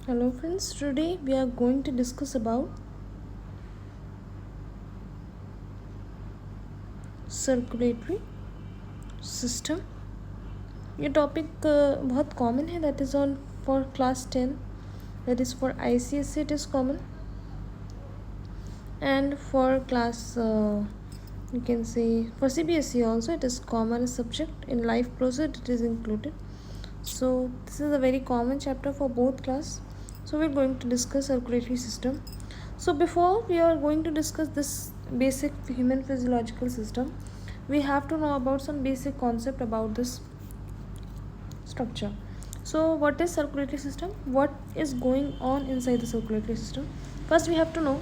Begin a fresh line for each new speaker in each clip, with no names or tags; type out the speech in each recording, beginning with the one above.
Hello friends, today we are going to discuss about circulatory system. ये topic बहुत common है, that is on for class 10, that is for ICSE it is common, and for class you can say for CBSE also it is common subject. In life process it is included, so this is a very common chapter for both class. So we're going to discuss circulatory system. So before we are going to discuss this basic human physiological system, we have to know about some basic concept about this structure. So what is circulatory system? What is going on inside the circulatory system? First we have to know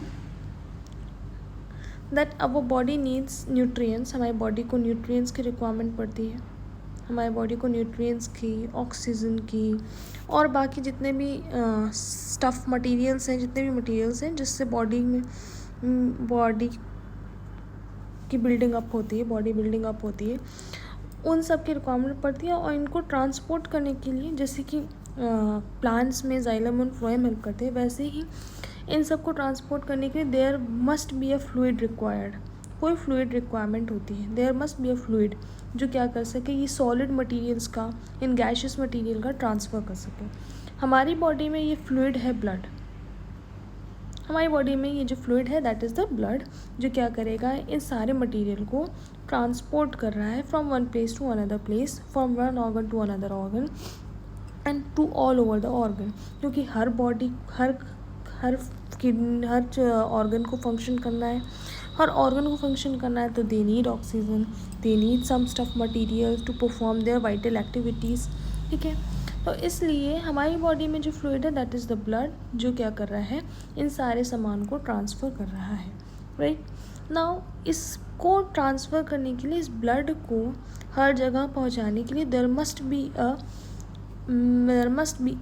that our body needs nutrients. हमारी body को nutrients की requirement पड़ती है. हमारी body को nutrients की, oxygen की और बाकी जितने भी स्टफ़ मटेरियल्स हैं, जितने भी मटेरियल्स हैं जिससे बॉडी में बॉडी की बिल्डिंग अप होती है, बॉडी बिल्डिंग अप होती है, उन सब की रिक्वायरमेंट पड़ती है. और इनको ट्रांसपोर्ट करने के लिए जैसे कि प्लांट्स में जाइलम और फ्लोएम हेल्प करते हैं, वैसे ही इन सब को ट्रांसपोर्ट करने के लिए there must be a fluid required. कोई फ्लूइड रिक्वायरमेंट होती है. There must be a fluid जो क्या कर सके, ये सॉलिड मटेरियल्स का इन गैशियस मटेरियल का ट्रांसफ़र कर सके. हमारी बॉडी में ये फ्लूइड है ब्लड. हमारी बॉडी में ये जो फ्लूइड है दैट इज़ द ब्लड, जो क्या करेगा, इन सारे मटेरियल को ट्रांसपोर्ट कर रहा है from one place to another place, from one organ to another organ and to all over the organ. क्योंकि हर बॉडी हर ऑर्गन को फंक्शन करना है, हर ऑर्गन को फंक्शन करना है, तो they need oxygen, they need some stuff material to perform their vital activities. ठीक है, तो इसलिए हमारी बॉडी में जो फ्लूइड है दैट इज़ द ब्लड, जो क्या कर रहा है, इन सारे सामान को ट्रांसफ़र कर रहा है. राइट नाउ इसको ट्रांसफ़र करने के लिए, इस ब्लड को हर जगह पहुंचाने के लिए there must be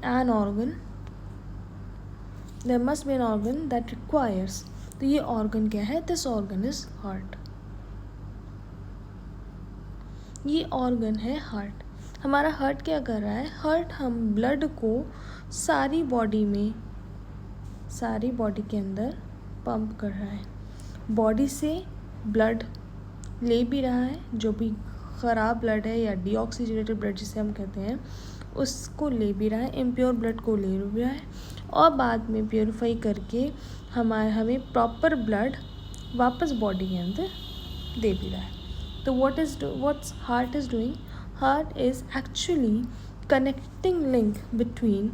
an organ that requires. तो ये ऑर्गन क्या है? This organ is heart. ये ऑर्गन है हार्ट. हमारा हार्ट क्या कर रहा है? हार्ट हम ब्लड को सारी बॉडी के अंदर पंप कर रहा है. बॉडी से ब्लड ले भी रहा है, जो भी ख़राब ब्लड है या डीऑक्सीजनेटेड ब्लड जिसे हम कहते हैं, उसको ले भी रहा है, इम्प्योर ब्लड को ले भी रहा है, और बाद में प्योरीफाई करके हमें प्रॉपर ब्लड वापस बॉडी के अंदर दे भी रहा है. तो what's heart is doing? Heart is actually connecting link between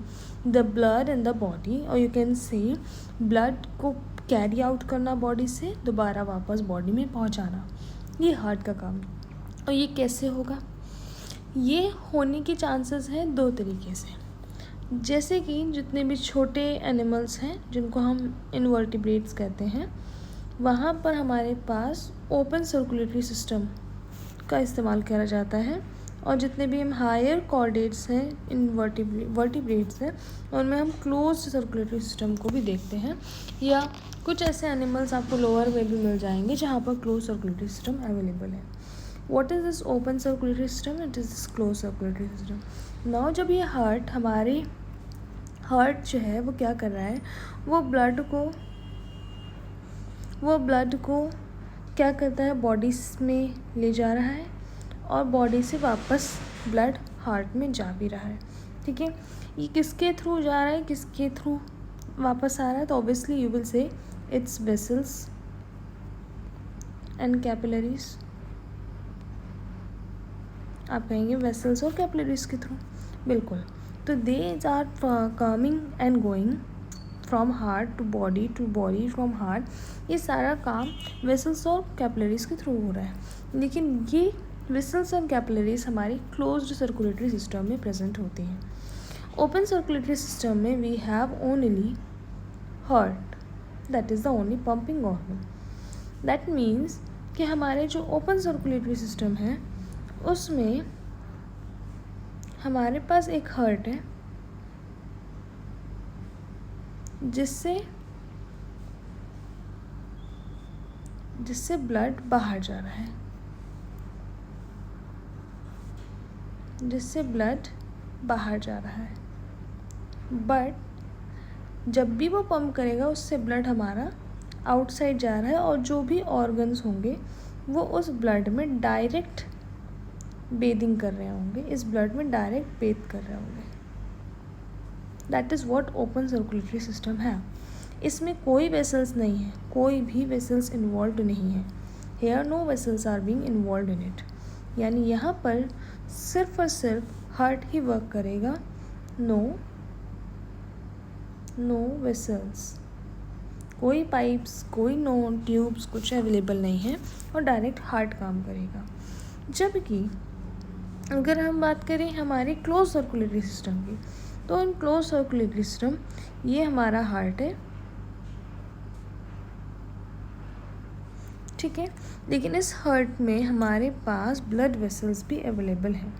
the blood and the body, और यू कैन से ब्लड को कैरी आउट करना बॉडी से, दोबारा वापस बॉडी में पहुंचाना. ये हार्ट का काम है. और ये कैसे होगा? ये होने के चांसेस हैं दो तरीके से. जैसे कि जितने भी छोटे एनिमल्स हैं जिनको हम इनवर्टिब्रेट्स कहते हैं, वहाँ पर हमारे पास ओपन सर्कुलेटरी सिस्टम का इस्तेमाल किया जाता है. और जितने भी हम हायर कॉर्डेट्स हैं, इनवर्टिब्रेट्स हैं, उनमें हम क्लोज सर्कुलेटरी सिस्टम को भी देखते हैं. या कुछ ऐसे एनिमल्स आपको लोअर में भी मिल जाएंगे जहाँ पर क्लोज सर्कुलेटरी सिस्टम अवेलेबल है. What is this open circulatory system? It is this closed circulatory system. Now जब ये हमारे हार्ट जो है वो क्या कर रहा है, वो ब्लड को क्या करता है, बॉडी में ले जा रहा है, और बॉडी से वापस ब्लड हार्ट में जा भी रहा है. ठीक है, ये किसके थ्रू जा रहा है, किसके थ्रू वापस आ रहा है? तो obviously you will say it's vessels and capillaries. आप कहेंगे वेसल्स और कैपिलरीज के थ्रू. बिल्कुल. तो they are coming and going from heart to body from heart. ये सारा काम वेसल्स और कैपिलरीज के थ्रू हो रहा है. लेकिन ये वेसल्स एंड कैपिलरीज हमारी क्लोज्ड सर्कुलेटरी सिस्टम में प्रेजेंट होती हैं. ओपन सर्कुलेटरी सिस्टम में we have only heart, that is the only pumping organ. That means कि हमारे जो ओपन सर्कुलेटरी सिस्टम है उसमें हमारे पास एक हार्ट है जिससे ब्लड बाहर जा रहा है, बट जब भी वो पंप करेगा उससे ब्लड हमारा आउटसाइड जा रहा है और जो भी ऑर्गन्स होंगे वो उस ब्लड में डायरेक्ट बेदिंग कर रहे होंगे, इस ब्लड में डायरेक्ट बेथ कर रहे होंगे। That is what open circulatory system है। इसमें कोई वेसल्स नहीं है, कोई भी वेसल्स इन्वॉल्व नहीं है। Here no vessels are being involve in it, यानी यहाँ पर सिर्फ और सिर्फ हार्ट ही वर्क करेगा। नो वेसल्स, कोई पाइप्स, कोई नो ट्यूब्स कुछ अवेलेबल नहीं है और डायरेक्ट हार्ट काम करेगा। जबकि अगर हम बात करें हमारे क्लोज सर्कुलेटरी सिस्टम की, तो इन क्लोज सर्कुलेटरी सिस्टम ये हमारा हार्ट है, ठीक है। लेकिन इस हार्ट में हमारे पास ब्लड वेसल्स भी अवेलेबल हैं।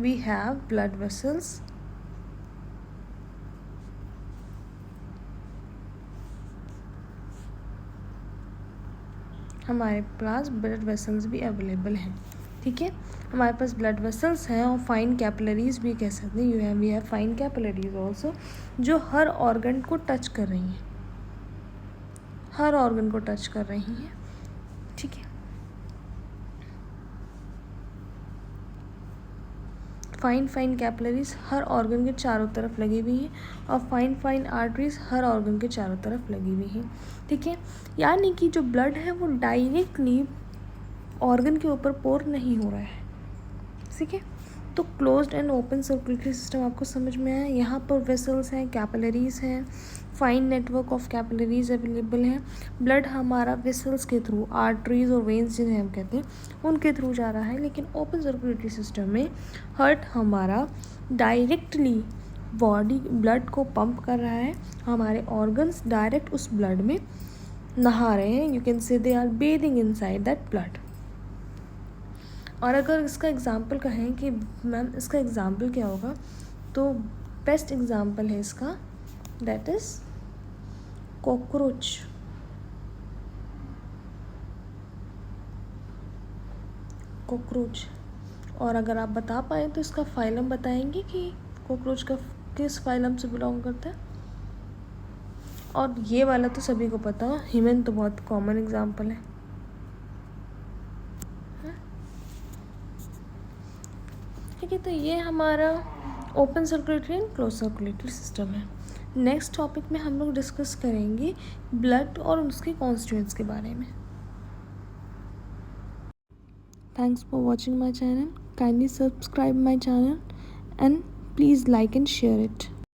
वी हैव ब्लड वेसल्स, हमारे पास ब्लड वेसल्स भी अवेलेबल हैं, ठीक है। हमारे पास ब्लड वेसल्स हैं और फाइन कैपिलरीज भी कह सकते हैं। We have fine capillaries also, जो हर ऑर्गन को टच कर रही हैं, हर ऑर्गन को टच कर रही हैं, ठीक है। फाइन कैपिलरीज हर ऑर्गन के चारों तरफ लगी हुई हैं और फाइन आर्टरीज हर ऑर्गन के चारों तरफ लगी हुई हैं, ठीक है। यानी कि जो ब्लड है वो डायरेक्टली ऑर्गन के ऊपर पोर नहीं हो रहा है, ठीक है। तो closed end open circulatory system आपको समझ में आया। यहाँ पर वेसल्स हैं, कैपिलरीज हैं, fine network of capillaries available हैं। ब्लड हमारा वेसल्स के थ्रू, आर्टरीज और वेन्स जिन्हें हम कहते हैं, उनके थ्रू जा रहा है। लेकिन ओपन सर्कुलेटरी सिस्टम में हार्ट हमारा डायरेक्टली बॉडी ब्लड को पंप कर रहा है, हमारे ऑर्गन्स डायरेक्ट उस ब्लड में नहा रहे हैं। You can say they are bathing inside that blood. और अगर इसका एग्ज़ाम्पल कहें कि मैम इसका एग्ज़ाम्पल क्या होगा, तो बेस्ट एग्ज़ाम्पल है इसका, दैट इज़ कॉकरोच। और अगर आप बता पाए तो इसका फाइलम बताएंगे कि कॉकरोच का किस फाइलम से बिलोंग करता है। और ये वाला तो सभी को पता है, ह्यूमन तो बहुत कॉमन एग्ज़ाम्पल है। ठीक है, तो ये हमारा open circulatory and close circulatory system है। नेक्स्ट टॉपिक में हम लोग डिस्कस करेंगे ब्लड और उसके कॉन्स्टिट्यूएंट्स के बारे में। Thanks for watching my channel, kindly subscribe my channel and please like and share it.